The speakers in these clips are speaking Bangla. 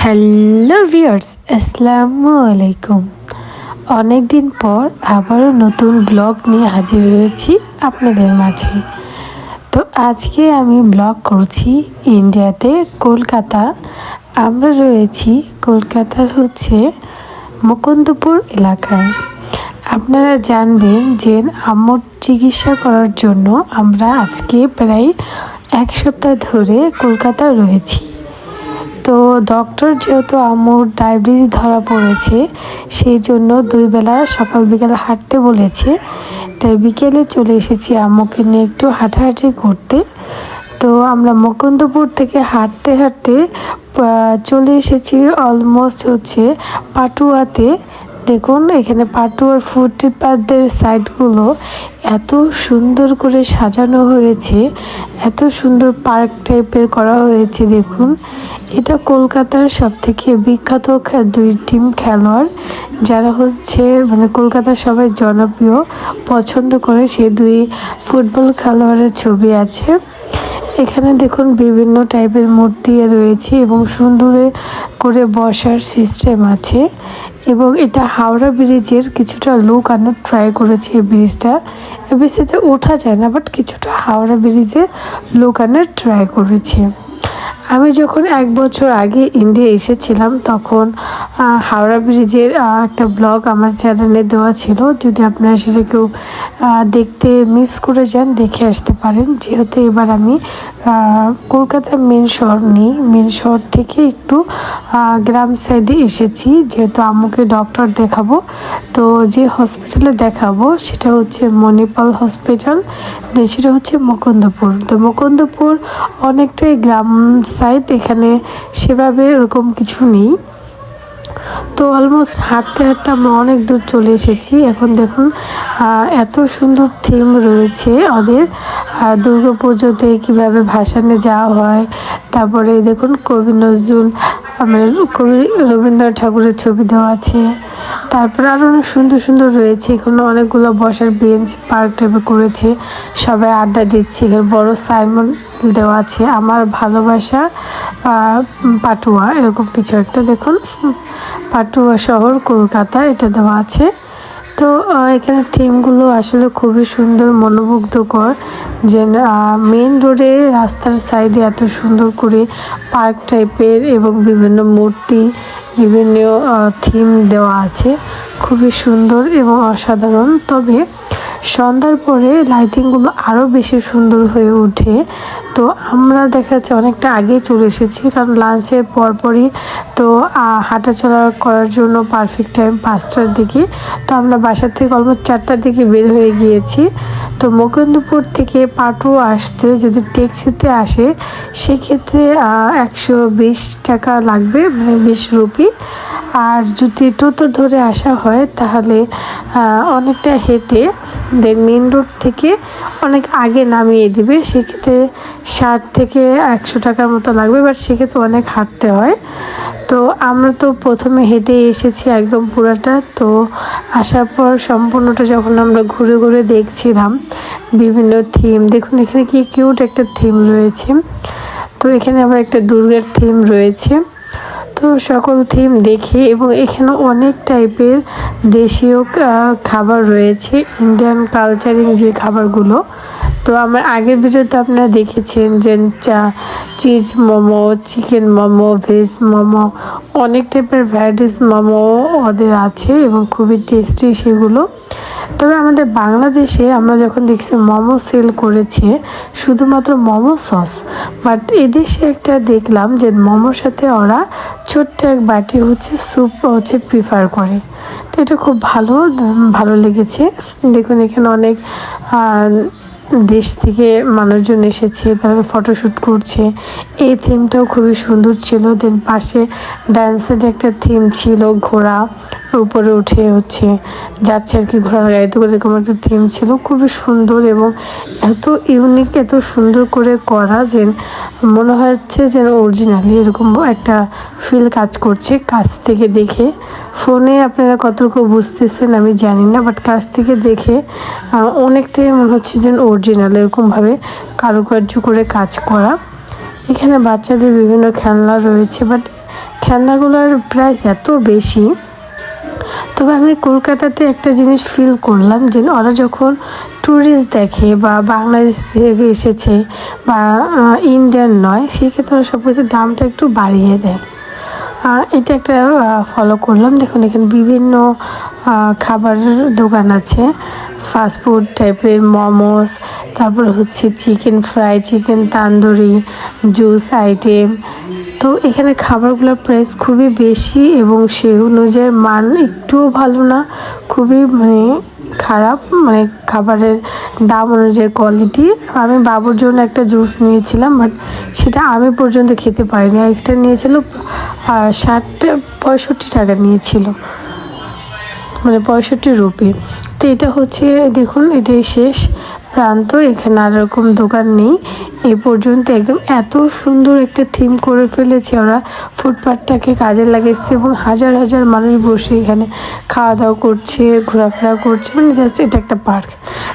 হ্যালো ভিউয়ার্স, আসসালামু আলাইকুম। অনেক দিন পর আবারও নতুন ব্লগ নিয়ে হাজির হয়েছি আপনাদের মাঝে। তো আজকে আমি ব্লগ করছি ইন্ডিয়াতে, কলকাতা। আমরা রয়েছি কলকাতার মুকুন্দপুর এলাকায়। আপনারা জানবেন যে আম্মুর চিকিৎসা করার জন্য আমরা আজকে প্রায় এক সপ্তাহ ধরে কলকাতা রয়েছি। তো ডক্টর যেহেতু আম্মুর ডায়াবেটিস ধরা পড়েছে, সেই জন্য 2 বেলা সকাল বিকাল হাঁটতে বলেছে। তাই বিকেলে চলে এসেছি আম্মুকে নিয়ে একটু হাঁটাহাঁটি করতে। তো আমরা মুকুন্দপুর থেকে হাঁটতে হাঁটতে চলে এসেছি অলমোস্ট পাটুয়াতে। দেখুন এখানে পাটুয়ার ফুটপাথের সাইডগুলো এত সুন্দর করে সাজানো হয়েছে, এত সুন্দর পার্ক টাইপের করা হয়েছে। দেখুন, এটা কলকাতার সবথেকে বিখ্যাত 2 টিম খেলোয়াড়, যারা কলকাতার সবাই জনপ্রিয় পছন্দ করে, সেই 2 ফুটবল খেলোয়াড়ের ছবি আছে। এখানে দেখুন বিভিন্ন টাইপের মূর্তি রয়েছে এবং সুন্দর করে বসার সিস্টেম আছে। এবং এটা হাওড়া ব্রিজের কিছুটা লুক আনার ট্রাই করেছে। এই ব্রিজটাতে ওঠা যায় না, বাট কিছুটা হাওড়া ব্রিজের লুক আনার ট্রাই করেছে। আমি যখন 1 বছর আগে ইন্ডিয়া এসেছিলাম, তখন হাওড়া ব্রিজের একটা ব্লগ আমার চ্যানেলে দেওয়া ছিল। যদি আপনারা সেটা কেউ দেখতে মিস করে যান, দেখে আসতে পারেন। যেহেতু এবার আমি কলকাতার মেন শহর নেই, মেন শহর থেকে একটু গ্রাম সাইডে এসেছি, যেহেতু আম্মুকে ডক্টর দেখাবো। তো যে হসপিটালে দেখাবো সেটা মণিপাল হসপিটাল, সেটা মুকুন্দপুর। তো মুকুন্দপুর অনেকটাই গ্রাম সাইড, এখানে সেভাবে এরকম কিছু নেই। তো অলমোস্ট হাঁটতে হাঁটতে আমরা অনেক দূর চলে এসেছি। এখন দেখুন এত সুন্দর থিম রয়েছে ওদের। দুর্গাপুজোতে কীভাবে ভাসানে যাওয়া হয়, তারপরে দেখুন কবি নজরুল কবি রবীন্দ্রনাথ ঠাকুরের ছবি দেওয়া আছে। তারপরে আরও অনেক সুন্দর সুন্দর রয়েছে। এখানে অনেকগুলো বসার বেঞ্চ পার্ক টাইপের করেছে, সবাই আড্ডা দিচ্ছে। এখানে বড় সাইনবোর্ড দেওয়া আছে, আমার ভালোবাসা পাটুয়া, এরকম কিছু একটা। দেখুন, পাটুয়া শহর কলকাতা, এটা দেওয়া আছে। তো এখানে থিমগুলো আসলে খুবই সুন্দর, মনোমুগ্ধকর। যে মেন রোডে রাস্তার সাইডে এত সুন্দর করে পার্ক টাইপের এবং বিভিন্ন মূর্তি, বিভিন্ন থিম দেওয়া আছে, খুবই সুন্দর এবং অসাধারণ। তবে সন্ধ্যার পরে লাইটিংগুলো আরও বেশি সুন্দর হয়ে ওঠে। তো আমরা দেখা যাচ্ছে অনেকটা আগেই চলে এসেছি, কারণ লাঞ্চের পরপরই তো হাঁটাচলা করার জন্য পারফেক্ট টাইম 5টার দিকে। তো আমরা বাসার থেকে অলমোস্ট 4টার দিকে বের হয়ে গিয়েছি। তো মুকুন্দপুর থেকে পাটুয়া আসতে যদি ট্যাক্সিতে আসে, সেক্ষেত্রে 120 টাকা লাগবে, 20 রুপি। আর যদি টোটো ধরে আসা হয়, তাহলে অনেকটা হেঁটে দেন মেন রোড থেকে অনেক আগে নামিয়ে দিবে, সেক্ষেত্রে 60 থেকে 100 টাকার মতো লাগবে, বাট সেক্ষেত্রে অনেক হাঁটতে হয়। তো আমরা তো প্রথমে হেঁটে এসেছি একদম পুরাটা। তো আসার পর সম্পূর্ণটা যখন আমরা ঘুরে ঘুরে দেখছিলাম বিভিন্ন থিম, দেখুন এখানে কি কিউট একটা থিম রয়েছে। তো এখানে আবার একটা দুর্গের থিম রয়েছে। তো সকল থিম দেখে, এবং এখানে অনেক টাইপের দেশীয় খাবার রয়েছে, ইন্ডিয়ান কালচারিং যে খাবারগুলো। তো আমার আগের ভিডিওতে আপনারা দেখেছেন যে cheese momo, chicken momo, veg momo, অনেক টাইপের ভ্যারাইটিস মোমো ওদের আছে এবং খুবই টেস্টি সেগুলো। তবে আমাদের বাংলাদেশে আমরা যখন দেখছি মোমো সেল করেছে শুধুমাত্র মোমো সস, বাট এদেশে একটা দেখলাম যে মোমোর সাথে ওরা ছোট্ট এক বাটি স্যুপ প্রিফার করে। তো এটা খুব ভালো লেগেছে। দেখুন এখানে অনেক দেশ থেকে মানুষজন এসেছে, তারা ফটোশ্যুট করছে। এই থিমটাও খুবই সুন্দর ছিল। দেন পাশে ডান্সের একটা থিম ছিল, ঘোড়া উপরে উঠে যাচ্ছে আর কি, ঘোড়ার গাড়িতে করে, এরকম একটা থিম ছিল, খুবই সুন্দর এবং এত ইউনিক, এত সুন্দর করে করা যে মনে হচ্ছে যেন অরিজিনালি এরকম একটা ফিল কাজ করছে কাছ থেকে দেখে। ফোনে আপনারা কতটুকু বুঝতেছেন আমি জানি না, বাট কাছ থেকে দেখে অনেকটাই মনে হচ্ছে যেন অরিজিনাল, এরকমভাবে কারুকার্য করে কাজ করা। এখানে বাচ্চাদের বিভিন্ন খেলনা রয়েছে, বাট খেলনাগুলোর প্রাইস এত বেশি। তবে আমি কলকাতাতে একটা জিনিস ফিল করলাম যে ওরা যখন ট্যুরিস্ট দেখে বা বাংলাদেশ থেকে এসেছে বা ইন্ডিয়ান নয়, সেক্ষেত্রে ওরা সব কিছুর দামটা একটু বাড়িয়ে দেয়। এটা একটা ফলো করলাম। দেখুন এখানে বিভিন্ন খাবারের দোকান আছে, ফাস্টফুড টাইপের, মোমোস, তারপর হচ্ছে chicken fry, chicken tandoori, juice item. তো এখানে খাবারগুলোর প্রাইস খুবই বেশি এবং সেই অনুযায়ী মান একটুও ভালো না, খুবই খারাপ, খাবারের দাম অনুযায়ী কোয়ালিটি। আমি বাবুর জন্য একটা জুস নিয়েছিলাম, বাট সেটা আমি পর্যন্ত খেতে পারিনি। একটা নিয়েছিল 65 টাকা নিয়েছিল, 65 রুপি। তো এটা হচ্ছে, দেখুন এটাই শেষ প্রান্ত, এখানে আর এরকম দোকান নেই এই পর্যন্ত। একদম এত সুন্দর একটা থিম করে ফেলেছে ওরা, ফুটপাথটাকে কাজে লাগিয়েছে এবং হাজার হাজার মানুষ বসে এখানে খাওয়া দাওয়া করছে, ঘোরাফেরা করছে, জাস্ট এটা একটা পার্ক।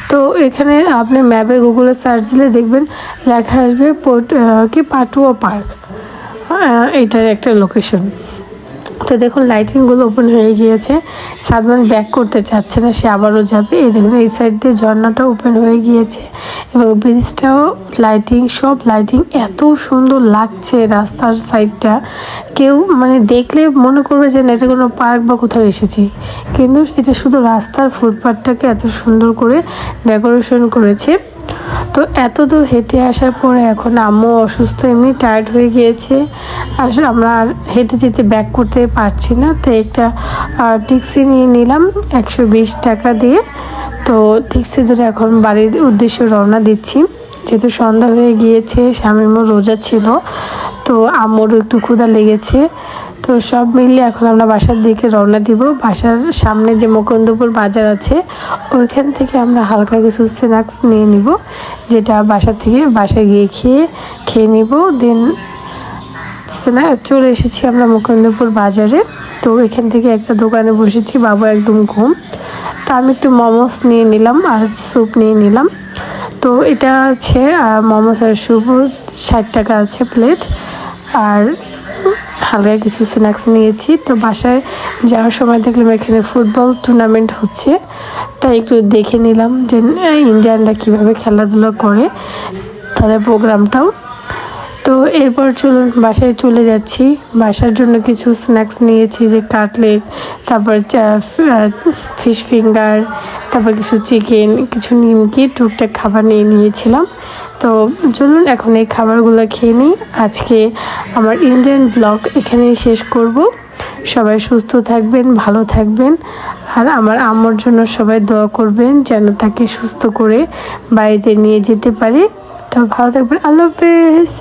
তো এখানে আপনি ম্যাপে গুগলে সার্চ দিলে দেখবেন লেখা আসবে পাটুয়া পার্ক, এটার একটা লোকেশন। তো দেখুন লাইটিংগুলো ওপেন হয়ে গিয়েছে, সাদমান ব্যাক করতে চাচ্ছে না, সে আবারও যাবে। এই দেখুন এই সাইড দিয়ে ঝর্ণাটা ওপেন হয়ে গিয়েছে এবং ব্রিজটাও লাইটিং, সব লাইটিং এত সুন্দর লাগছে। রাস্তার সাইডটা কেউ দেখলে মনে করবে যে না এটা কোনো পার্ক বা কোথাও এসেছি, কিন্তু এটা শুধু রাস্তার ফুটপাথটাকে এত সুন্দর করে ডেকোরেশন করেছে। তো এত দূর হেঁটে আসার পরে এখন আম্মু অসুস্থ, এমনি টায়ার্ড হয়ে গিয়েছে, আসলে আমরা আর হেঁটে যেতে ব্যাক করতে পারছি না। তো একটা ট্যাক্সি নিয়ে নিলাম 120 টাকা দিয়ে। তো ট্যাক্সি ধরে এখন বাড়ির উদ্দেশ্যে রওনা দিচ্ছি, যেহেতু সন্ধ্যা হয়ে গিয়েছে, শামীমও রোজা ছিল, তো আম্মুরও একটু ক্ষুধা লেগেছে। তো সব মিলিয়ে এখন আমরা বাসার দিকে রওনা দিব। বাসার সামনে যে মুকুন্দপুর বাজার আছে, ওইখান থেকে আমরা হালকা কিছু স্ন্যাক্স নিয়ে নিব, যেটা বাসায় গিয়ে খেয়ে নিব। দেন চলে এসেছি আমরা মুকুন্দপুর বাজারে। তো এখান থেকে একটা দোকানে বসেছি, বাবু একদম ঘুম। তো আমি একটু মোমোস নিয়ে নিলাম আর স্যুপ নিয়ে নিলাম। তো এটা আছে মোমোস আর স্যুপ 60 টাকা আছে প্লেট, আর হালকা কিছু স্ন্যাক্স নিয়েছি। তো বাসায় যাওয়ার সময় দেখলাম এখানে ফুটবল টুর্নামেন্ট হচ্ছে, তাই একটু দেখে নিলাম যে ইন্ডিয়ানরা কীভাবে খেলাধুলা করে, তাদের প্রোগ্রামটাও। তো এরপর চলুন বাসায় চলে যাচ্ছি। বাসার জন্য কিছু স্ন্যাক্স নিয়েছি, যে কাটলেট, তারপর ফিশ ফিঙ্গার, তারপর কিছু চিকেন, কিছু নিমকি, টুকটাক খাবার নিয়েছিলাম। তো চলুন এখন এই খাবারগুলো খেয়ে নিই। আজকে আমার ইন্ডিয়ান ব্লগ এখানেই শেষ করব। সবাই সুস্থ থাকবেন, ভালো থাকবেন, আর আমার আম্মুর জন্য সবাই দোয়া করবেন যেন তাকে সুস্থ করে বাড়িতে নিয়ে যেতে পারে। তো ভালো থাকবেন, আল্লাহ হাফেজ।